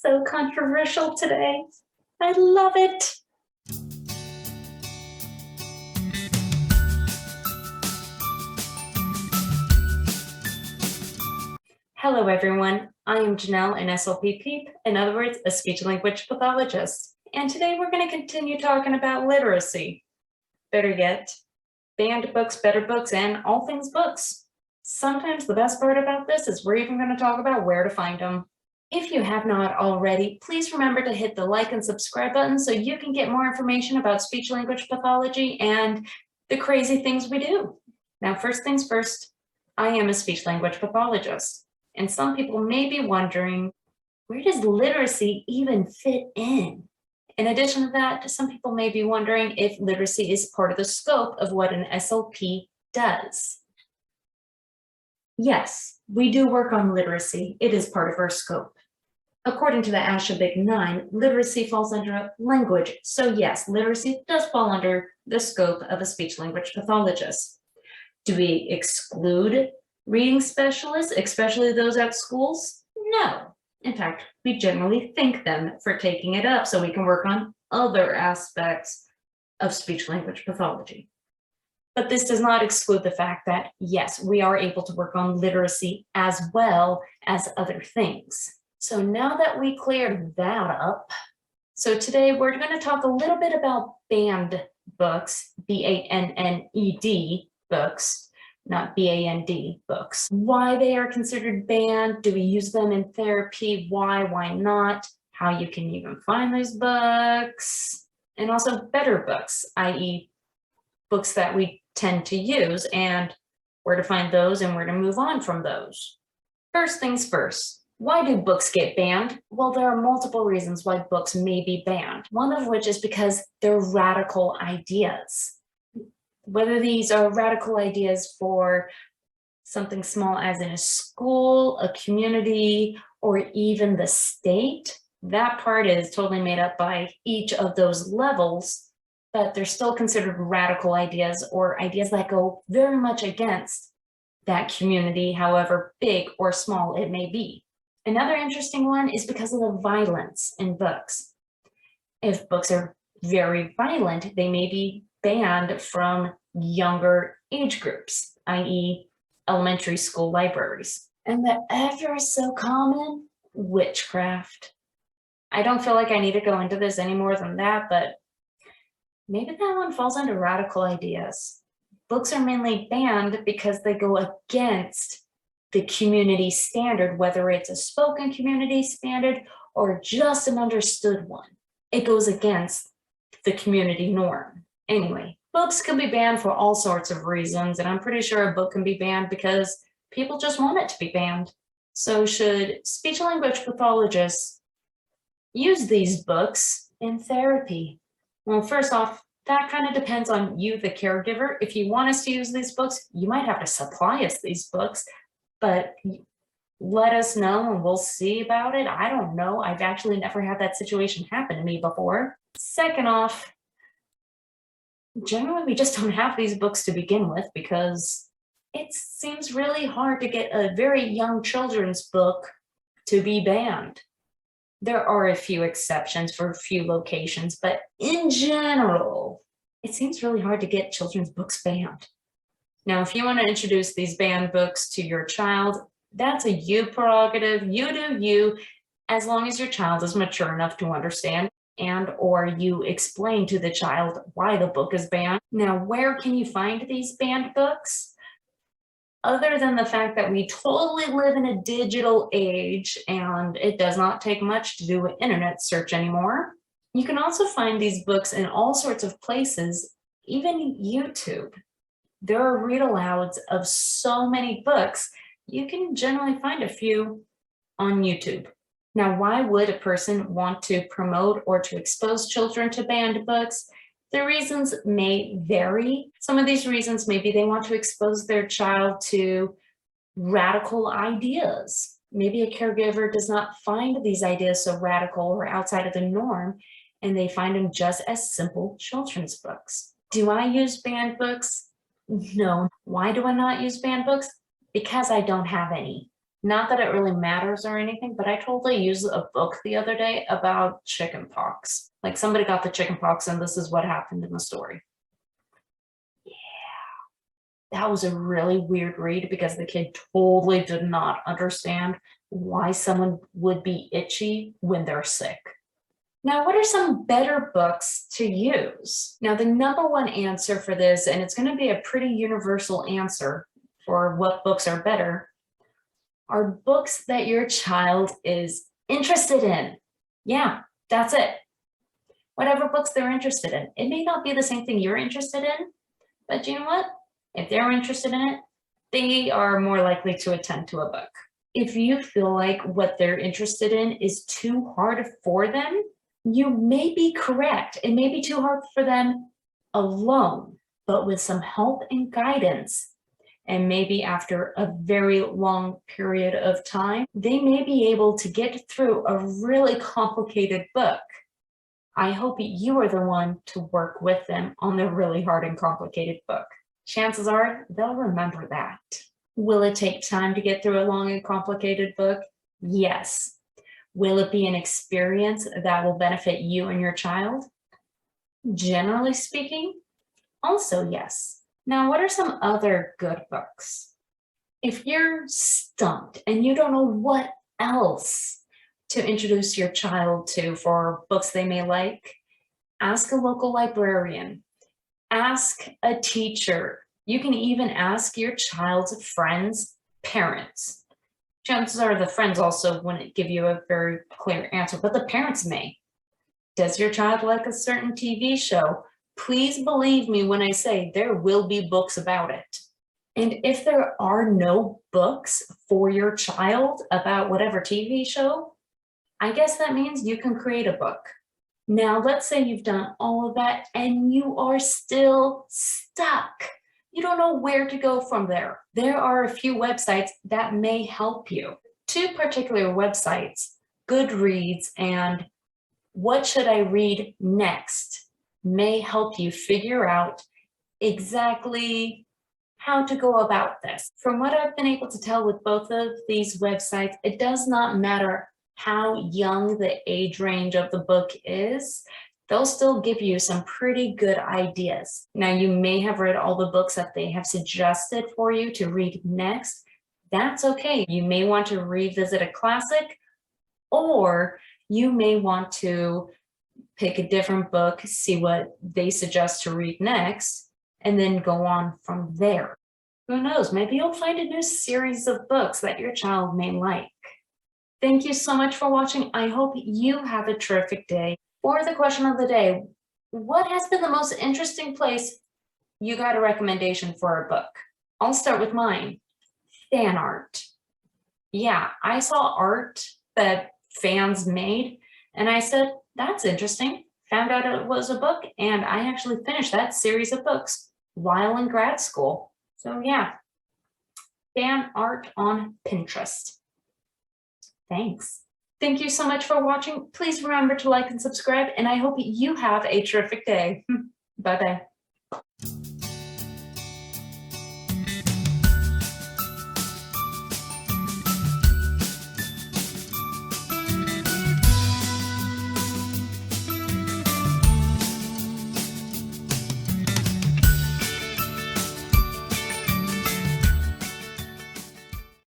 So controversial today. I love it. Hello, everyone. I am Janelle, an SLP Peep, in other words, a speech language pathologist. And today we're going to continue talking about literacy. Better yet, banned books, better books, and all things books. Sometimes the best part about this is we're even going to talk about where to find them. If you have not already, please remember to hit the like and subscribe button so you can get more information about speech language pathology and the crazy things we do. Now, first things first, I am a speech language pathologist. And some people may be wondering, where does literacy even fit in? In addition to that, some people may be wondering if literacy is part of the scope of what an SLP does. Yes, we do work on literacy. It is part of our scope. According to the ASHA Big 9, literacy falls under language. So yes, literacy does fall under the scope of a speech language pathologist. Do we exclude reading specialists, especially those at schools? No. In fact, we generally thank them for taking it up so we can work on other aspects of speech language pathology. But this does not exclude the fact that, yes, we are able to work on literacy as well as other things. So now that we cleared that up, so today we're going to talk a little bit about banned books, B-A-N-N-E-D books, not B-A-N-D books. Why they are considered banned, do we use them in therapy, why not, how you can even find those books, and also better books, i.e. books that we tend to use and where to find those and where to move on from those. First things first, why do books get banned? Well, there are multiple reasons why books may be banned, one of which is because they're radical ideas. Whether these are radical ideas for something small as in a school, a community, or even the state, that part is totally made up by each of those levels, but they're still considered radical ideas or ideas that go very much against that community, however big or small it may be. Another interesting one is because of the violence in books. If books are very violent, they may be banned from younger age groups, i.e. elementary school libraries. And the ever so common witchcraft. I don't feel like I need to go into this any more than that, but maybe that one falls under radical ideas. Books are mainly banned because they go against the community standard, whether it's a spoken community standard or just an understood one. It goes against the community norm. Anyway, books can be banned for all sorts of reasons, and I'm pretty sure a book can be banned because people just want it to be banned. So should speech language pathologists use these books in therapy? Well, first off, that kind of depends on you, the caregiver. If you want us to use these books, you might have to supply us these books, but let us know and we'll see about it. I don't know. I've actually never had that situation happen to me before. Second off, generally we just don't have these books to begin with because it seems really hard to get a very young children's book to be banned. There are a few exceptions for a few locations, but in general, it seems really hard to get children's books banned. Now, if you want to introduce these banned books to your child, that's a you prerogative. You do you, as long as your child is mature enough to understand and or you explain to the child why the book is banned. Now, where can you find these banned books? Other than the fact that we totally live in a digital age and it does not take much to do an internet search anymore, you can also find these books in all sorts of places, even YouTube. There are read-alouds of so many books. You can generally find a few on YouTube. Now, why would a person want to promote or to expose children to banned books? The reasons may vary. Some of these reasons, maybe they want to expose their child to radical ideas. Maybe a caregiver does not find these ideas so radical or outside of the norm, and they find them just as simple children's books. Do I use banned books? No. Why do I not use banned books? Because I don't have any. Not that it really matters or anything, but I totally used a book the other day about chicken pox. Like somebody got the chicken pox and this is what happened in the story. Yeah, that was a really weird read because the kid totally did not understand why someone would be itchy when they're sick. Now, what are some better books to use? Now, the number one answer for this, and it's going to be a pretty universal answer for what books are better, are books that your child is interested in. Yeah, that's it. Whatever books they're interested in. It may not be the same thing you're interested in, but you know what? If they're interested in it, they are more likely to attend to a book. If you feel like what they're interested in is too hard for them, you may be correct. It may be too hard for them alone, but with some help and guidance, and maybe after a very long period of time, they may be able to get through a really complicated book. I hope you are the one to work with them on the really hard and complicated book. Chances are they'll remember that. Will it take time to get through a long and complicated book? Yes. Will it be an experience that will benefit you and your child? Generally speaking, also yes. Now, what are some other good books? If you're stumped and you don't know what else to introduce your child to for books they may like, ask a local librarian, ask a teacher. You can even ask your child's friends' parents. Chances are the friends also wouldn't give you a very clear answer, but the parents may. Does your child like a certain TV show? Please believe me when I say there will be books about it. And if there are no books for your child about whatever TV show, I guess that means you can create a book. Now, let's say you've done all of that and you are still stuck. You don't know where to go from there. There are a few websites that may help you. Two particular websites, Goodreads and What Should I Read Next, may help you figure out exactly how to go about this. From what I've been able to tell with both of these websites, it does not matter how young the age range of the book is. They'll still give you some pretty good ideas. Now, you may have read all the books that they have suggested for you to read next. That's okay. You may want to revisit a classic, or you may want to pick a different book, see what they suggest to read next, and then go on from there. Who knows, maybe you'll find a new series of books that your child may like. Thank you so much for watching. I hope you have a terrific day. For the question of the day, what has been the most interesting place you got a recommendation for a book? I'll start with mine, fan art. Yeah, I saw art that fans made and I said, that's interesting. Found out it was a book and I actually finished that series of books while in grad school. So yeah, fan art on Pinterest. Thanks. Thank you so much for watching. Please remember to like and subscribe, and I hope you have a terrific day. Bye-bye.